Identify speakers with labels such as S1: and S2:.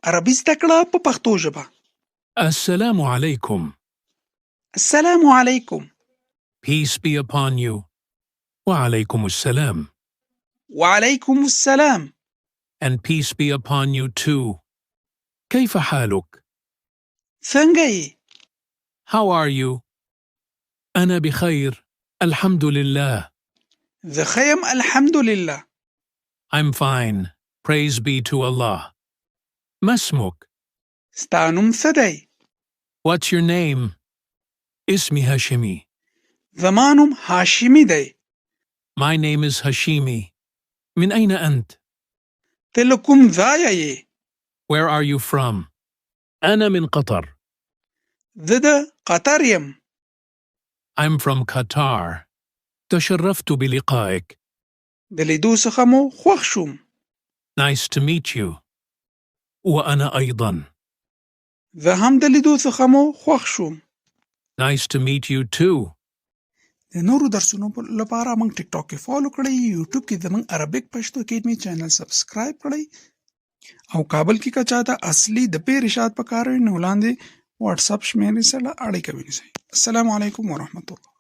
S1: عربي زده کړه په پښتو ژبه.
S2: السلام عليكم.
S1: السلام علیکم.
S2: Peace be upon you. وعليكم السلام.
S1: وعلیکم السلام.
S2: And peace be upon you too. كيف حالك؟
S1: څنګه یې؟
S2: How are you? أنا بخير. الحمد لله.
S1: زه ښه یم الحمدلله.
S2: I'm fine. Praise be to Allah. ما اسمك؟
S1: ستا نوم څه دی؟
S2: What's your name? اسمي هاشمي.
S1: زما نوم هاشمي دی.
S2: My name is Hashimi. من أين أنت؟
S1: ته له کوم ځایه یې؟
S2: Where are you from? أنا من قطر.
S1: زه د قطر یم.
S2: I'm from Qatar. تشرفت بلقائك.
S1: د لیدو څخه مو خوښ شوم.
S2: Nice to meet you. وأنا أيضا.
S1: زه هم د لیدو څخه مو خوښ شوم.
S2: Nice to meet you too.
S1: د نورو درسونو لپاره موږ ټیک ټاک کې فالو کړئ، یوټیوب کې زموږ عربیک پښتو اکیډمي چینل سبسکرایب کړئ او کابل کې که چاته اصلي د پیر ارشاد پکار وي نو لاندې واتس اپ شمیرې سره اړیکه ونیسئ. السلام علیکم ورحمت الله.